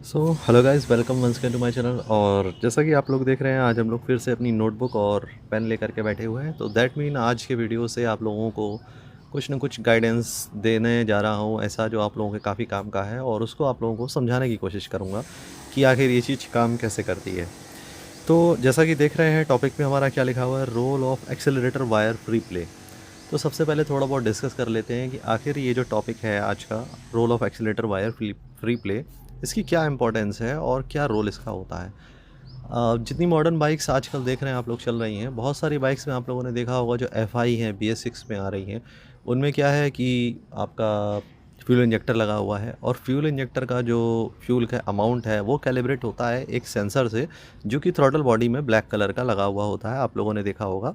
Hello guys, welcome once again to my channel. और जैसा कि आप लोग देख रहे हैं, आज हम लोग फिर से अपनी नोटबुक और पेन लेकर के बैठे हुए हैं। तो दैट मीन आज के वीडियो से आप लोगों को कुछ ना कुछ गाइडेंस देने जा रहा हूँ, ऐसा जो आप लोगों के काफ़ी काम का है, और उसको आप लोगों को समझाने की कोशिश करूँगा कि आखिर ये चीज़ काम कैसे करती है। तो जैसा कि देख रहे हैं, टॉपिक में हमारा क्या लिखा हुआ है, role of accelerator wire free play. तो सबसे पहले थोड़ा बहुत डिस्कस कर लेते हैं कि आखिर ये जो टॉपिक है आज का, role of accelerator wire free play, इसकी क्या इंपॉर्टेंस है और क्या रोल इसका होता है। जितनी मॉडर्न बाइक्स आजकल देख रहे हैं आप लोग चल रही हैं, बहुत सारी बाइक्स में आप लोगों ने देखा होगा जो FI हैं, BS6 में आ रही हैं, उनमें क्या है कि आपका फ्यूल इंजेक्टर लगा हुआ है, और फ्यूल इंजेक्टर का जो फ्यूल का अमाउंट है वो कैलिब्रेट होता है एक सेंसर से, जो कि थ्रॉटल बॉडी में ब्लैक कलर का लगा हुआ होता है, आप लोगों ने देखा होगा।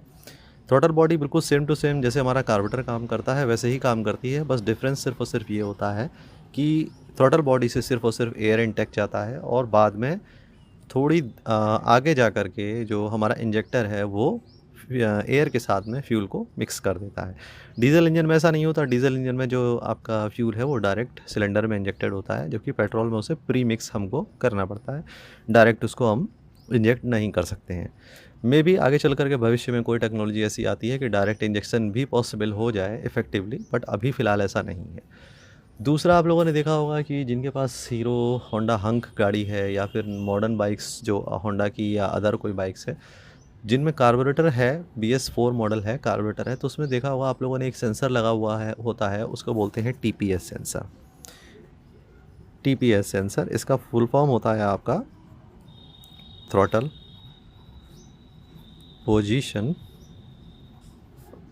थ्रॉटल बॉडी बिल्कुल सेम टू सेम जैसे हमारा कार्बोरेटर काम करता है वैसे ही काम करती है, बस डिफरेंस सिर्फ और सिर्फ ये होता है कि थ्रॉटल बॉडी से सिर्फ और सिर्फ एयर इनटेक जाता है, और बाद में थोड़ी आगे जा कर के जो हमारा इंजेक्टर है वो एयर के साथ में फ्यूल को मिक्स कर देता है। डीजल इंजन में ऐसा नहीं होता। डीजल इंजन में जो आपका फ्यूल है वो डायरेक्ट सिलेंडर में इंजेक्टेड होता है, जबकि पेट्रोल में उसे प्री मिक्स हमको करना पड़ता है, डायरेक्ट उसको हम इंजेक्ट नहीं कर सकते हैं। मे भी आगे चल कर के भविष्य में कोई टेक्नोलॉजी ऐसी आती है कि डायरेक्ट इंजेक्शन भी पॉसिबल हो जाए इफ़ेक्टिवली, बट अभी फ़िलहाल ऐसा नहीं है। दूसरा, आप लोगों ने देखा होगा कि जिनके पास हीरो होंडा हंक गाड़ी है, या फिर मॉडर्न बाइक्स जो होंडा की या अदर कोई बाइक्स है जिनमें कार्बोरेटर है, BS4 मॉडल है, कार्बोरेटर है, तो उसमें देखा होगा आप लोगों ने एक सेंसर लगा हुआ है होता है, उसको बोलते हैं TPS सेंसर। TPS सेंसर, इसका फुल फॉर्म होता है आपका थ्रॉटल पोजीशन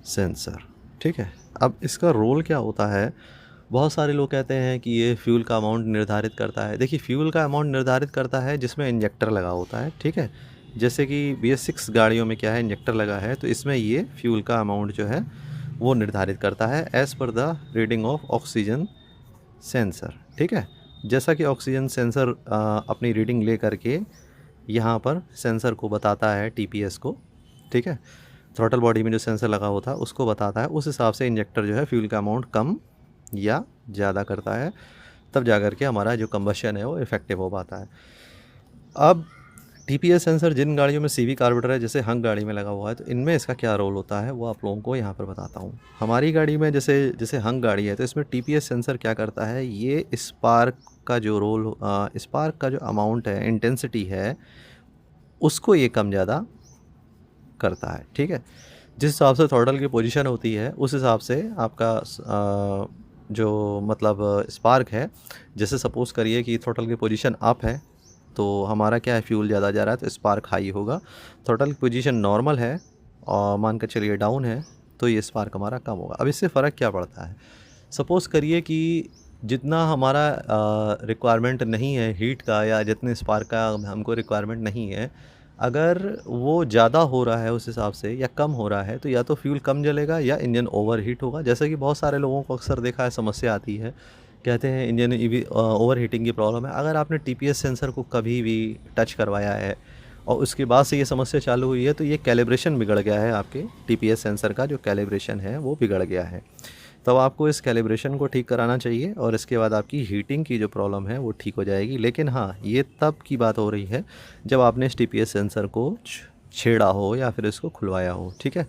सेंसर। ठीक है। अब इसका रोल क्या होता है, बहुत सारे लोग कहते हैं कि ये फ्यूल का अमाउंट निर्धारित करता है। देखिए, फ्यूल का अमाउंट निर्धारित करता है जिसमें इंजेक्टर लगा होता है। ठीक है। जैसे कि BS6 गाड़ियों में क्या है, इंजेक्टर लगा है, तो इसमें ये फ्यूल का अमाउंट जो है वो निर्धारित करता है as per the reading of oxygen sensor. ठीक है। जैसा कि ऑक्सीजन सेंसर अपनी रीडिंग ले करके यहाँ पर सेंसर को बताता है, TPS को। ठीक है। थ्रॉटल बॉडी में जो सेंसर लगा होता है उसको बताता है, उस हिसाब से इंजेक्टर जो है फ्यूल का अमाउंट कम या ज़्यादा करता है, तब जा कर के हमारा जो कंबशन है वो इफ़ेक्टिव हो पाता है। अब TPS सेंसर जिन गाड़ियों में CV कार्बोरेटर है, जैसे हंक गाड़ी में लगा हुआ है, तो इनमें इसका क्या रोल होता है वो आप लोगों को यहाँ पर बताता हूँ। हमारी गाड़ी में जैसे जैसे हंक गाड़ी है, तो इसमें TPS सेंसर क्या करता है, ये स्पार्क का जो रोल, स्पार्क का जो अमाउंट है, इंटेंसिटी है, उसको ये कम ज़्यादा करता है। ठीक है। जिस हिसाब से थ्रॉटल की पोजीशन होती है उस हिसाब से आपका जो मतलब स्पार्क है, जैसे सपोज़ करिए कि थ्रॉटल की पोजीशन अप है, तो हमारा क्या है, फ्यूल ज़्यादा जा रहा है तो स्पार्क हाई होगा। थ्रॉटल की पोजीशन नॉर्मल है और मान कर चलिए डाउन है, तो ये स्पार्क हमारा कम होगा। अब इससे फ़र्क क्या पड़ता है, सपोज़ करिए कि जितना हमारा रिक्वायरमेंट नहीं है हीट का, या जितने स्पार्क का हमको रिक्वायरमेंट नहीं है, अगर वो ज़्यादा हो रहा है उस हिसाब से या कम हो रहा है, तो या तो फ्यूल कम जलेगा या इंजन ओवर हीट होगा। जैसे कि बहुत सारे लोगों को अक्सर देखा है, समस्या आती है, कहते हैं इंजन ओवर हीटिंग की प्रॉब्लम है। अगर आपने TPS सेंसर को कभी भी टच करवाया है और उसके बाद से ये समस्या चालू हुई है, तो ये कैलिब्रेशन बिगड़ गया है, आपके TPS सेंसर का जो कैलिब्रेशन है वो बिगड़ गया है। तब आपको इस कैलिब्रेशन को ठीक कराना चाहिए, और इसके बाद आपकी हीटिंग की जो प्रॉब्लम है वो ठीक हो जाएगी। लेकिन हाँ, ये तब की बात हो रही है जब आपने इस TPS सेंसर को छेड़ा हो या फिर इसको खुलवाया हो। ठीक है।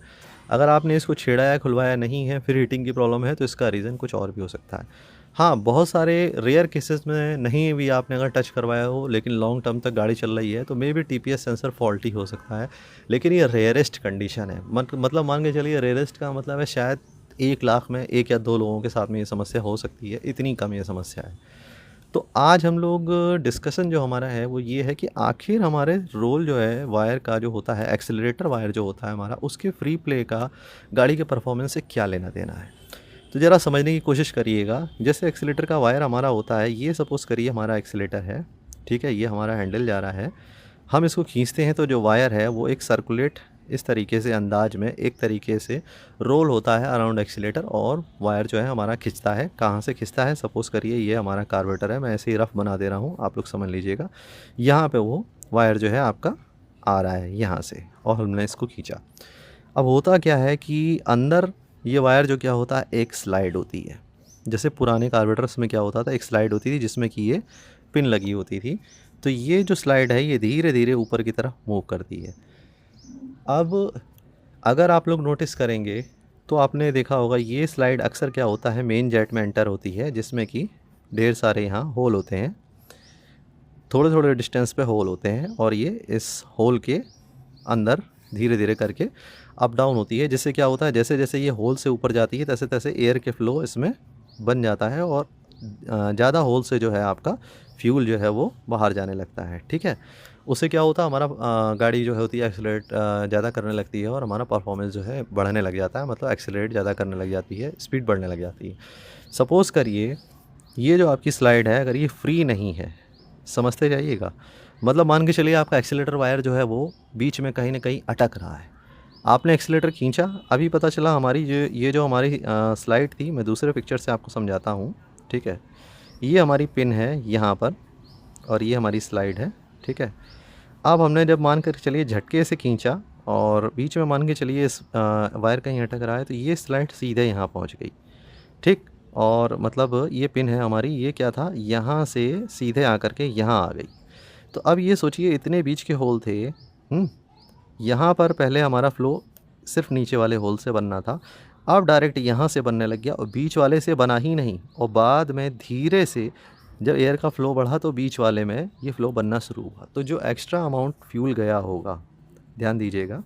अगर आपने इसको छेड़ा या खुलवाया नहीं है, फिर हीटिंग की प्रॉब्लम है, तो इसका रीज़न कुछ और भी हो सकता है। हाँ, बहुत सारे रेयर केसेस में नहीं भी आपने अगर टच करवाया हो, लेकिन लॉन्ग टर्म तक गाड़ी चल रही है, तो may be TPS sensor faulty हो सकता है। लेकिन ये रेयरेस्ट कंडीशन है। मतलब मान के चलिए, रेयरेस्ट का मतलब है शायद 1 लाख में 1 या 2 लोगों के साथ में ये समस्या हो सकती है, इतनी कम ये समस्या है। तो आज हम लोग डिस्कशन जो हमारा है वो ये है कि आखिर हमारे रोल जो है वायर का जो होता है, एक्सेलरेटर वायर जो होता है हमारा, उसके फ्री प्ले का गाड़ी के परफॉर्मेंस से क्या लेना देना है। तो ज़रा समझने की कोशिश करिएगा। जैसे एक्सेलेरेटर का वायर हमारा होता है, ये सपोज़ करिए हमारा एक्सेलेरेटर है। ठीक है। ये हमारा हैंडल जा रहा है, हम इसको खींचते हैं, तो जो वायर है वो एक सर्कुलेट इस तरीके से अंदाज में एक तरीके से रोल होता है अराउंड एक्सीलेटर, और वायर जो है हमारा खिंचता है। कहाँ से खिंचता है, सपोज़ करिए ये हमारा कार्बोरेटर है, मैं ऐसे ही रफ़ बना दे रहा हूँ, आप लोग समझ लीजिएगा। यहाँ पे वो वायर जो है आपका आ रहा है यहाँ से, और हमने इसको खींचा। अब होता क्या है कि अंदर ये वायर जो क्या होता है, एक स्लाइड होती है। जैसे पुराने कार्बोरेटर्स में क्या होता था, एक स्लाइड होती थी जिसमें कि ये पिन लगी होती थी, तो ये जो स्लाइड है ये धीरे धीरे ऊपर की तरफ मूव करती है। अब अगर आप लोग नोटिस करेंगे तो आपने देखा होगा ये स्लाइड अक्सर क्या होता है, मेन जेट में एंटर होती है, जिसमें कि ढेर सारे यहाँ होल होते हैं, थोड़े थोड़े डिस्टेंस पे होल होते हैं, और ये इस होल के अंदर धीरे धीरे करके अप डाउन होती है। जिससे क्या होता है, जैसे जैसे ये होल से ऊपर जाती है तैसे तैसे एयर के फ्लो इसमें बन जाता है, और ज़्यादा होल से जो है आपका फ्यूल जो है वो बाहर जाने लगता है। ठीक है, उससे क्या होता है, हमारा गाड़ी जो होती है एक्सेलरेट ज़्यादा करने लगती है, और हमारा परफॉर्मेंस जो है बढ़ने लग जाता है, मतलब एक्सेलरेट ज़्यादा करने लग जाती है, स्पीड बढ़ने लग जाती है। सपोज़ करिए ये जो आपकी स्लाइड है अगर ये फ्री नहीं है, समझते जाइएगा, मतलब मान के चलिए आपका एक्सीलेटर वायर जो है वो बीच में कहीं ना कहीं अटक रहा है, आपने एक्सीलेटर खींचा, अभी पता चला हमारी ये जो हमारी स्लाइड थी, मैं दूसरे पिक्चर से आपको समझाता हूँ। ठीक है, ये हमारी पिन है यहाँ पर, और ये हमारी स्लाइड है। ठीक है, अब हमने जब मान कर चलिए झटके से खींचा और बीच में मान के चलिए इस वायर कहीं अटक रहा है, तो ये स्लाइड सीधे यहाँ पहुँच गई। ठीक, और मतलब ये पिन है हमारी, ये क्या था, यहाँ से सीधे आकर के यहाँ आ गई। तो अब ये सोचिए इतने बीच के होल थे, यहाँ पर पहले हमारा फ़्लो सिर्फ नीचे वाले होल से बनना था, अब डायरेक्ट यहाँ से बनने लग गया, और बीच वाले से बना ही नहीं, और बाद में धीरे से जब एयर का फ़्लो बढ़ा तो बीच वाले में ये फ़्लो बनना शुरू हुआ। तो जो एक्स्ट्रा अमाउंट फ्यूल गया होगा, ध्यान दीजिएगा,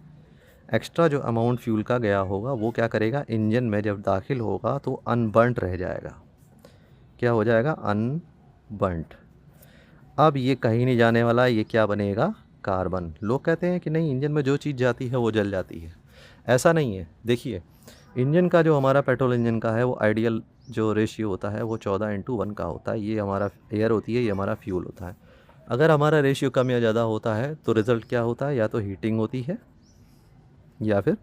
एक्स्ट्रा जो अमाउंट फ्यूल का गया होगा वो क्या करेगा, इंजन में जब दाखिल होगा तो अनबर्न्ट रह जाएगा। क्या हो जाएगा, अनबर्न्ट। अब ये कहीं नहीं जाने वाला, ये क्या बनेगा, कार्बन। लोग कहते हैं कि नहीं इंजन में जो चीज़ जाती है वो जल जाती है, ऐसा नहीं है। देखिए इंजन का जो हमारा पेट्रोल इंजन का है वो आइडियल जो रेशियो होता है वो 14:1 का होता है। ये हमारा एयर होती है, ये हमारा फ्यूल होता है। अगर हमारा रेशियो कम या ज़्यादा होता है तो रिज़ल्ट क्या होता है, या तो हीटिंग होती है या फिर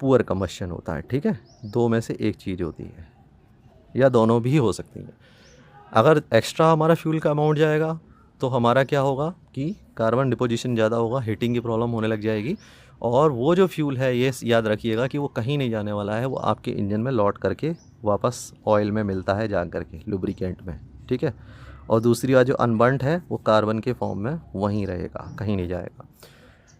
पुअर कम्बशन होता है। ठीक है, दो में से एक चीज़ होती है, या दोनों भी हो सकती हैं। अगर एक्स्ट्रा हमारा फ्यूल का अमाउंट जाएगा तो हमारा क्या होगा कि कार्बन डिपोजिशन ज़्यादा होगा, हीटिंग की प्रॉब्लम होने लग जाएगी, और वो जो फ्यूल है ये याद रखिएगा कि वो कहीं नहीं जाने वाला है, वो आपके इंजन में लौट करके वापस ऑयल में मिलता है जा करके, लुब्रिकेंट में। ठीक है, और दूसरी बात जो अनबर्न्ट है वो कार्बन के फॉर्म में वहीं रहेगा, कहीं नहीं जाएगा।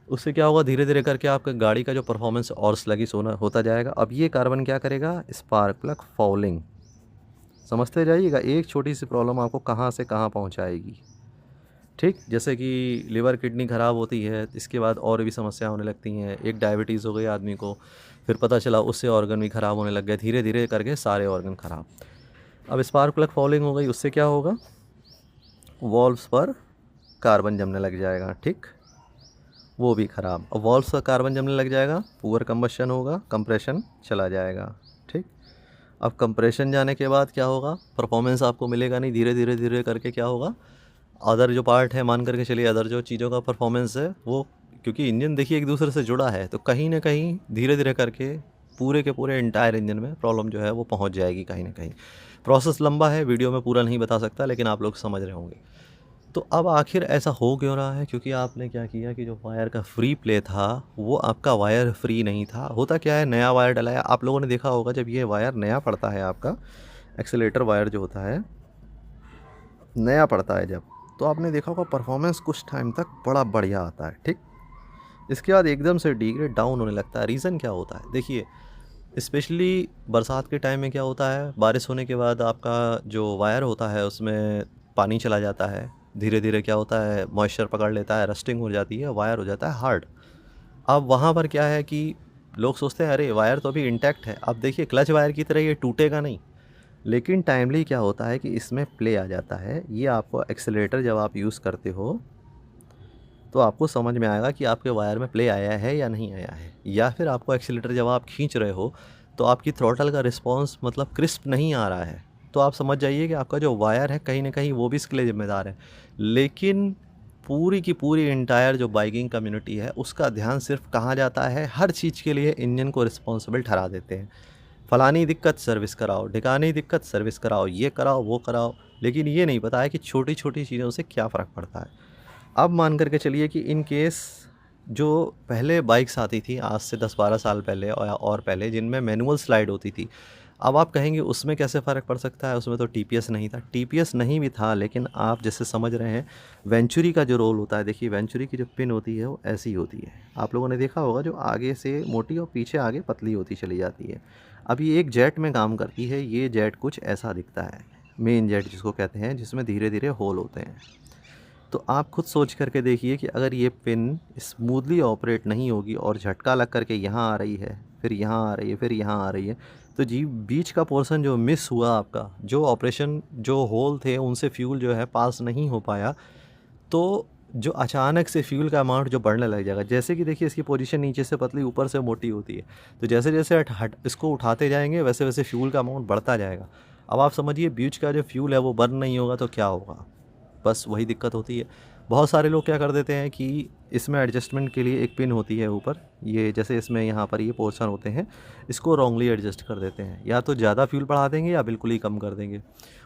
उससे क्या होगा, धीरे धीरे करके आपका गाड़ी का जो परफॉर्मेंस और स्लगिश होता जाएगा। अब ये कार्बन क्या करेगा, स्पार्क प्लग फाउलिंग, समझते जाइएगा, एक छोटी सी प्रॉब्लम आपको कहाँ से कहाँ पहुँचाएगी। ठीक, जैसे कि लिवर किडनी ख़राब होती है, इसके बाद और भी समस्या होने लगती हैं। एक डायबिटीज़ हो गई आदमी को, फिर पता चला उससे ऑर्गन भी ख़राब होने लग गए, धीरे धीरे करके सारे ऑर्गन ख़राब। अब स्पार्क प्लग फाउलिंग हो गई, उससे क्या होगा, वॉल्व्स पर कार्बन जमने लग जाएगा। ठीक, वो भी ख़राब। अब वॉल्व्स पर कार्बन जमने लग जाएगा, पुअर कंबशन होगा, कंप्रेशन चला जाएगा। ठीक, अब कंप्रेशन जाने के बाद क्या होगा, परफॉर्मेंस आपको मिलेगा नहीं, धीरे धीरे धीरे करके क्या होगा, अदर जो पार्ट है मान करके चलिए, अदर जो चीज़ों का परफॉर्मेंस है वो, क्योंकि इंजन देखिए एक दूसरे से जुड़ा है, तो कहीं ना कहीं धीरे धीरे करके पूरे के पूरे इंटायर इंजन में प्रॉब्लम जो है वो पहुंच जाएगी कहीं ना कहीं। प्रोसेस लंबा है, वीडियो में पूरा नहीं बता सकता, लेकिन आप लोग समझ रहे होंगे। तो अब आखिर ऐसा हो क्यों रहा है, क्योंकि आपने क्या किया कि जो वायर का फ्री प्ले था वो आपका वायर फ्री नहीं था। होता क्या है, नया वायर डलाया, आप लोगों ने देखा होगा जब ये वायर नया पड़ता है, आपका एक्सीलेटर वायर जो होता है नया पड़ता है जब, तो आपने देखा होगा परफॉर्मेंस कुछ टाइम तक बड़ा बढ़िया आता है। ठीक, इसके बाद एकदम से डिग्रेड डाउन होने लगता है। रीज़न क्या होता है, देखिए स्पेशली बरसात के टाइम में क्या होता है, बारिश होने के बाद आपका जो वायर होता है उसमें पानी चला जाता है, धीरे धीरे क्या होता है, मॉइस्चर पकड़ लेता है, रस्टिंग हो जाती है, वायर हो जाता है हार्ड। अब वहाँ पर क्या है कि लोग सोचते हैं अरे वायर तो अभी इंटैक्ट है। अब देखिए क्लच वायर की तरह ये टूटेगा नहीं, लेकिन टाइमली क्या होता है कि इसमें प्ले आ जाता है। ये आपको एक्सेलरेटर जब आप यूज़ करते हो तो आपको समझ में आएगा कि आपके वायर में प्ले आया है या नहीं आया है, या फिर आपको एक्सीलेटर जब आप खींच रहे हो तो आपकी थ्रॉटल का रिस्पांस मतलब क्रिस्प नहीं आ रहा है, तो आप समझ जाइए कि आपका जो वायर है कहीं ना कहीं वो भी इसके लिए जिम्मेदार है। लेकिन पूरी की पूरी इंटायर जो बाइकिंग कम्युनिटी है उसका ध्यान सिर्फ कहाँ जाता है, हर चीज़ के लिए इंजन को रिस्पॉन्सिबल ठहरा देते हैं। फलानी दिक्कत सर्विस कराओ, ढिकानी दिक्कत सर्विस कराओ, ये कराओ वो कराओ, लेकिन ये नहीं पता है कि छोटी छोटी चीज़ों से क्या फ़र्क पड़ता है। अब मान करके चलिए कि इन केस जो पहले बाइक्स आती थी आज से 10-12 साल पहले और पहले, जिनमें मैनुअल स्लाइड होती थी, अब आप कहेंगे उसमें कैसे फ़र्क पड़ सकता है, उसमें तो टीपीएस नहीं था। टीपीएस नहीं भी था, लेकिन आप जैसे समझ रहे हैं वेंचुरी का जो रोल होता है, देखिए वेंचुरी की जो पिन होती है वो ऐसी होती है, आप लोगों ने देखा होगा, जो आगे से मोटी और पीछे आगे पतली होती चली जाती है। अब ये एक जेट में काम करती है, ये जेट कुछ ऐसा दिखता है, मेन जेट जिसको कहते हैं, जिसमें धीरे धीरे होल होते हैं। तो आप खुद सोच करके देखिए कि अगर ये पिन स्मूथली ऑपरेट नहीं होगी और झटका लग करके यहाँ आ रही है, फिर यहाँ आ रही है, फिर यहाँ आ रही है, तो जी बीच का पोर्शन जो मिस हुआ आपका, जो ऑपरेशन जो होल थे उनसे फ्यूल जो है पास नहीं हो पाया, तो जो अचानक से फ्यूल का अमाउंट जो बढ़ने लग जाएगा। जैसे कि देखिए इसकी पोजीशन नीचे से पतली ऊपर से मोटी होती है, तो जैसे जैसे हट इसको उठाते जाएंगे वैसे वैसे फ्यूल का अमाउंट बढ़ता जाएगा। अब आप समझिए बीच का जो फ्यूल है वो बर्न नहीं होगा तो क्या होगा, बस वही दिक्कत होती है। बहुत सारे लोग क्या कर देते हैं कि इसमें एडजस्टमेंट के लिए एक पिन होती है ऊपर, ये जैसे इसमें यहाँ पर ये पोर्शन होते हैं, इसको रॉन्गली एडजस्ट कर देते हैं, या तो ज़्यादा फ्यूल बढ़ा देंगे या बिल्कुल ही कम कर देंगे।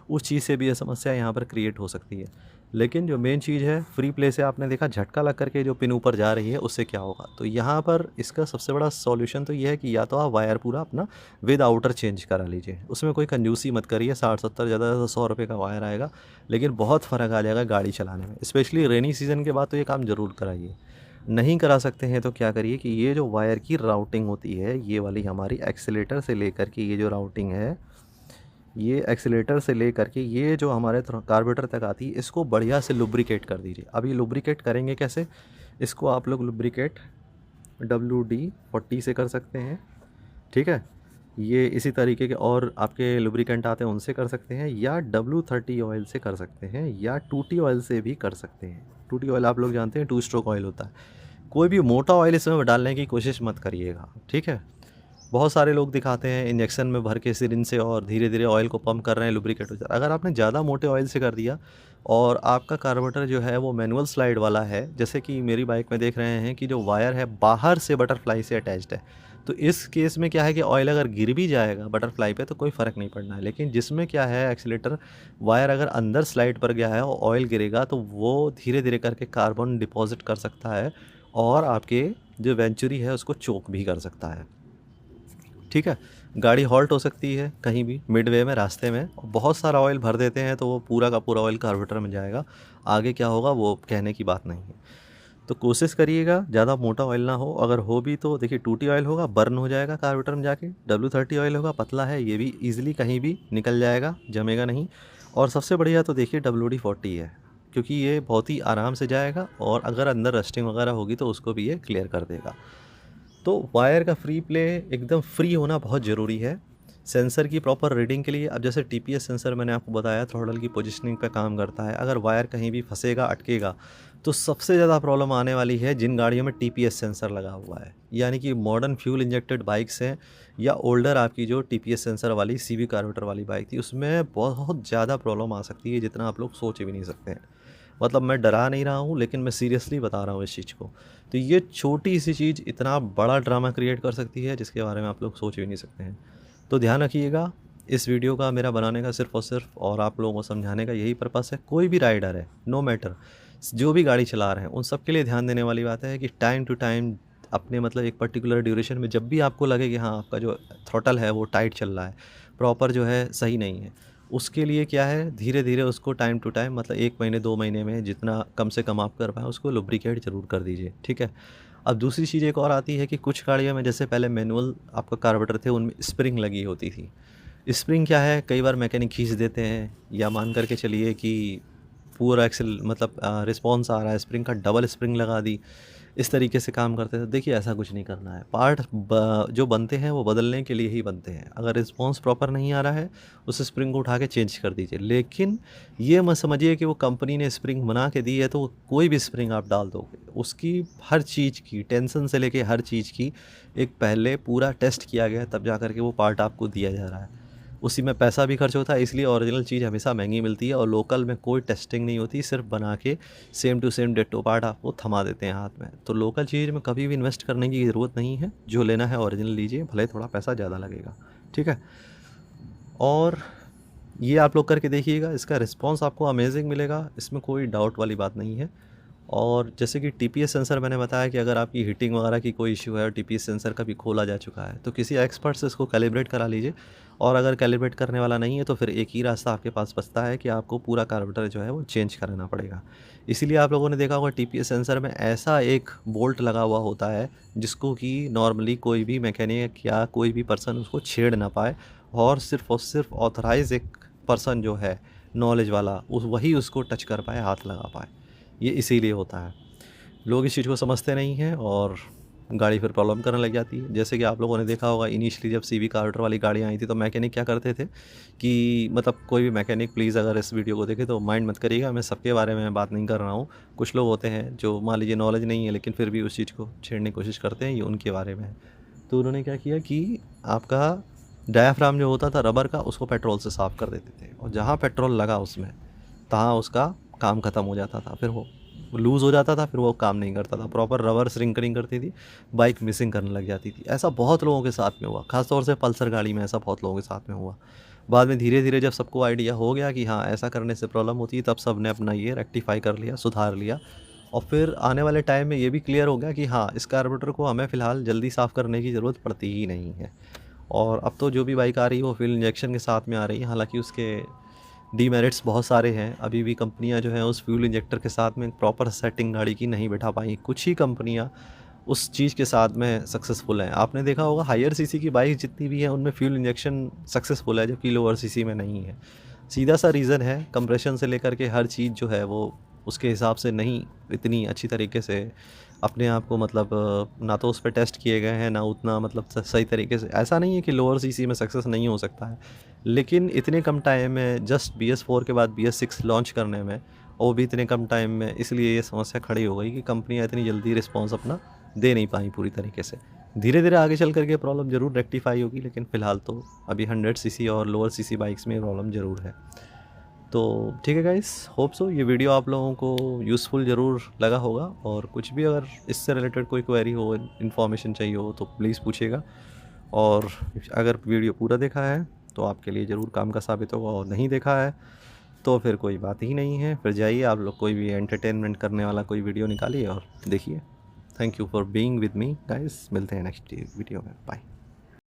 उस चीज़ से भी ये समस्या यहाँ पर क्रिएट हो सकती है। लेकिन जो मेन चीज़ है, फ्री प्ले से आपने देखा झटका लग करके जो पिन ऊपर जा रही है उससे क्या होगा, तो यहाँ पर इसका सबसे बड़ा सॉल्यूशन तो ये है कि या तो आप वायर पूरा अपना विद आउटर चेंज करा लीजिए, उसमें कोई कंजूसी मत करिए, 60-70 ज़्यादा से 100 रुपये का वायर आएगा, लेकिन बहुत फ़र्क आ जाएगा गाड़ी चलाने में। स्पेशली रेनी सीज़न के बाद तो ये काम ज़रूर कराइए। नहीं करा सकते हैं तो क्या करिए कि ये जो वायर की राउटिंग होती है, ये वाली हमारी एक्सीलेटर से लेकर के ये जो राउटिंग है, ये एक्सीलेटर से लेकर के ये जो हमारे कार्बोरेटर तक आती है, इसको बढ़िया से लुब्रिकेट कर दीजिए। अब ये लुब्रिकेट करेंगे कैसे, इसको आप लोग लुब्रिकेट WD-40 से कर सकते हैं, ठीक है। ये इसी तरीके के और आपके लुब्रिकेंट आते हैं उनसे कर सकते हैं, या W30 ऑयल से कर सकते हैं, या 2T ऑयल से भी कर सकते हैं। 2T ऑयल आप लोग जानते हैं 2 स्ट्रोक ऑयल होता है। कोई भी मोटा ऑयल इसमें डालने की कोशिश मत करिएगा, ठीक है। बहुत सारे लोग दिखाते हैं इंजेक्शन में भर के सिरिंज से और धीरे धीरे ऑयल को पंप कर रहे हैं, लुब्रिकेट हो जाता है। अगर आपने ज़्यादा मोटे ऑयल से कर दिया और आपका कार्बोरेटर जो है वो मैनुअल स्लाइड वाला है, जैसे कि मेरी बाइक में देख रहे हैं कि जो वायर है बाहर से बटरफ्लाई से अटैच्ड है, तो इस केस में क्या है कि ऑयल अगर गिर भी जाएगा बटरफ्लाई पे तो कोई फ़र्क नहीं पड़ना है। लेकिन जिसमें क्या है, एक्सीलेटर वायर अगर अंदर स्लाइड पर गया है और ऑयल गिरेगा तो वो धीरे धीरे करके कार्बन डिपॉजिट कर सकता है और आपके जो वेंचुरी है उसको चोक भी कर सकता है, ठीक है। गाड़ी हॉल्ट हो सकती है कहीं भी मिडवे में, रास्ते में, और बहुत सारा ऑयल भर देते हैं तो वो पूरा का पूरा ऑयल कार्बोरेटर में जाएगा, आगे क्या होगा वो कहने की बात नहीं है। तो कोशिश करिएगा ज़्यादा मोटा ऑयल ना हो, अगर हो भी तो देखिए 2T ऑयल होगा बर्न हो जाएगा कार्बोरेटर में जाके, W30 ऑयल होगा पतला है, ये भी ईजिली कहीं भी निकल जाएगा, जमेगा नहीं। और सबसे बढ़िया तो देखिए WD-40 है, क्योंकि ये बहुत ही आराम से जाएगा और अगर अंदर रस्टिंग वगैरह होगी तो उसको भी ये क्लियर कर देगा। तो वायर का फ्री प्ले एकदम फ्री होना बहुत ज़रूरी है सेंसर की प्रॉपर रीडिंग के लिए। अब जैसे टीपीएस सेंसर मैंने आपको बताया थ्रॉटल की पोजीशनिंग पे काम करता है, अगर वायर कहीं भी फंसेगा अटकेगा तो सबसे ज़्यादा प्रॉब्लम आने वाली है जिन गाड़ियों में टीपीएस सेंसर लगा हुआ है, यानी कि मॉडर्न फ्यूल इंजेक्टेड बाइक्स हैं या ओल्डर आपकी जो टीपीएस सेंसर वाली सीवी कार्बोरेटर वाली बाइक थी, उसमें बहुत ज़्यादा प्रॉब्लम आ सकती है जितना आप लोग सोच भी नहीं सकते हैं। मतलब मैं डरा नहीं रहा हूँ, लेकिन मैं सीरियसली बता रहा हूँ इस चीज़ को। तो ये छोटी सी चीज़ इतना बड़ा ड्रामा क्रिएट कर सकती है जिसके बारे में आप लोग सोच भी नहीं सकते हैं। तो ध्यान रखिएगा, इस वीडियो का मेरा बनाने का सिर्फ़ और सिर्फ और आप लोगों को समझाने का यही पर्पस है। कोई भी राइडर है, नो मैटर जो भी गाड़ी चला रहे हैं, उन सब के लिए ध्यान देने वाली बात है कि टाइम टू टाइम अपने मतलब एक पर्टिकुलर ड्यूरेशन में जब भी आपको लगे कि हाँ आपका जो थ्रॉटल है वो टाइट चल रहा है, प्रॉपर जो है सही नहीं है, उसके लिए क्या है धीरे धीरे उसको टाइम टू टाइम मतलब 1 महीने 2 महीने में जितना कम से कम आप कर पाएँ उसको लुब्रिकेट ज़रूर कर दीजिए, ठीक है। अब दूसरी चीज़ एक और आती है कि कुछ गाड़ियों में जैसे पहले मैनुअल आपका कार्बोरेटर थे उनमें स्प्रिंग लगी होती थी। स्प्रिंग क्या है, कई बार मैकेनिक खींच देते हैं, या मान करके चलिए कि पूरा एक्सेल मतलब रिस्पॉन्स आ रहा है, स्प्रिंग का डबल स्प्रिंग लगा दी, इस तरीके से काम करते हैं। तो देखिए ऐसा कुछ नहीं करना है, पार्ट जो बनते हैं वो बदलने के लिए ही बनते हैं। अगर रिस्पॉन्स प्रॉपर नहीं आ रहा है उस स्प्रिंग को उठा के चेंज कर दीजिए, लेकिन ये मत समझिए कि वो कंपनी ने स्प्रिंग बना के दी है तो कोई भी स्प्रिंग आप डाल दोगे, उसकी हर चीज़ की टेंशन से लेके हर चीज़ की एक पहले पूरा टेस्ट किया गया है, तब जा कर के वो पार्ट आपको दिया जा रहा है। उसी में पैसा भी खर्च होता है, इसलिए ओरिजिनल चीज़ हमेशा महंगी मिलती है और लोकल में कोई टेस्टिंग नहीं होती, सिर्फ बना के same to same ditto part आपको थमा देते हैं हाथ में। तो लोकल चीज़ में कभी भी इन्वेस्ट करने की ज़रूरत नहीं है, जो लेना है ओरिजिनल लीजिए, भले थोड़ा पैसा ज़्यादा लगेगा, ठीक है। और ये आप लोग करके देखिएगा, इसका रिस्पॉन्स आपको अमेजिंग मिलेगा, इसमें कोई डाउट वाली बात नहीं है। और जैसे कि टीपीएस सेंसर मैंने बताया कि अगर आपकी हीटिंग वगैरह की कोई इश्यू है और टीपीएस सेंसर कभी खोला जा चुका है तो किसी एक्सपर्ट से इसको कैलिब्रेट करा लीजिए। और अगर कैलिब्रेट करने वाला नहीं है तो फिर एक ही रास्ता आपके पास बचता है कि आपको पूरा कार्बोरेटर जो है वो चेंज कराना पड़ेगा। इसीलिए आप लोगों ने देखा होगा टीपीएस सेंसर में ऐसा एक बोल्ट लगा हुआ होता है जिसको कि नॉर्मली कोई भी मैकेनिक या कोई भी पर्सन उसको छेड़ ना पाए, और सिर्फ ऑथराइज एक पर्सन जो है नॉलेज वाला वही उसको टच कर पाए, हाथ लगा पाए। ये इसीलिए होता है। लोग इस चीज़ को समझते नहीं हैं और गाड़ी फिर प्रॉब्लम करने लग जाती है। जैसे कि आप लोगों ने देखा होगा इनिशियली जब सीवी कार्बोरेटर वाली गाड़ियाँ आई थी तो मैकेनिक क्या करते थे कि मतलब कोई भी मैकेनिक प्लीज़ अगर इस वीडियो को देखे तो माइंड मत करिएगा, मैं सबके बारे में बात नहीं कर रहा हूँ। कुछ लोग होते हैं जो मान लीजिए नॉलेज नहीं है लेकिन फिर भी उस चीज़ को छेड़ने की कोशिश करते हैं, ये उनके बारे में है। तो उन्होंने क्या किया कि आपका डायाफ्राम जो होता था रबर का उसको पेट्रोल से साफ़ कर देते थे, और जहाँ पेट्रोल लगा उसमें तहाँ उसका काम ख़त्म हो जाता था, फिर वो लूज़ हो जाता था, फिर वो काम नहीं करता था, प्रॉपर रबर श्रिंकरिंग करती थी, बाइक मिसिंग करने लग जाती थी। ऐसा बहुत लोगों के साथ में हुआ, ख़ास तौर से पल्सर गाड़ी में ऐसा बहुत लोगों के साथ में हुआ। बाद में धीरे धीरे जब सबको आइडिया हो गया कि हाँ ऐसा करने से प्रॉब्लम होती है, तब सब ने अपना ये रेक्टिफाई कर लिया, सुधार लिया। और फिर आने वाले टाइम में ये भी क्लियर हो गया कि हाँ इस कार्बोरेटर को हमें फ़िलहाल जल्दी साफ़ करने की ज़रूरत पड़ती ही नहीं है। और अब तो जो भी बाइक आ रही है वो फ्यूल इंजेक्शन के साथ में आ रही है, हालांकि उसके डीमेरिट्स बहुत सारे हैं। अभी भी कंपनियां जो हैं उस फ्यूल इंजेक्टर के साथ में प्रॉपर सेटिंग गाड़ी की नहीं बैठा पाई, कुछ ही कंपनियां उस चीज़ के साथ में सक्सेसफुल हैं। आपने देखा होगा हायर सीसी की बाइक जितनी भी हैं उनमें फ्यूल इंजेक्शन सक्सेसफुल है, जबकि लोअर सीसी में नहीं है। सीधा सा रीज़न है, कंप्रेशन से लेकर के हर चीज़ जो है वो उसके हिसाब से नहीं इतनी अच्छी तरीके से अपने आप को मतलब ना तो उस पर टेस्ट किए गए हैं, ना उतना मतलब सही तरीके से। ऐसा नहीं है कि लोअर सीसी में सक्सेस नहीं हो सकता है, लेकिन इतने कम टाइम में जस्ट BS4 के बाद BS6 लॉन्च करने में, और वो भी इतने कम टाइम में, इसलिए ये समस्या खड़ी हो गई कि कंपनियां इतनी जल्दी रिस्पॉन्स अपना दे नहीं पाई पूरी तरीके से। धीरे धीरे आगे चल करके प्रॉब्लम ज़रूर रेक्टिफाई होगी, लेकिन फ़िलहाल तो अभी 100 सीसी और लोअर सीसी बाइक्स में प्रॉब्लम ज़रूर है। तो ठीक है गाइस, होप सो ये वीडियो आप लोगों को यूज़फुल ज़रूर लगा होगा, और कुछ भी अगर इससे रिलेटेड कोई क्वेरी हो, इन्फॉर्मेशन चाहिए हो तो प्लीज़ पूछिएगा। और अगर वीडियो पूरा देखा है तो आपके लिए ज़रूर काम का साबित होगा, और नहीं देखा है तो फिर कोई बात ही नहीं है, फिर जाइए आप लोग कोई भी एंटरटेनमेंट करने वाला कोई वीडियो निकालिए और देखिए। Thank you for being with me guys, मिलते हैं नेक्स्ट वीडियो में, बाय।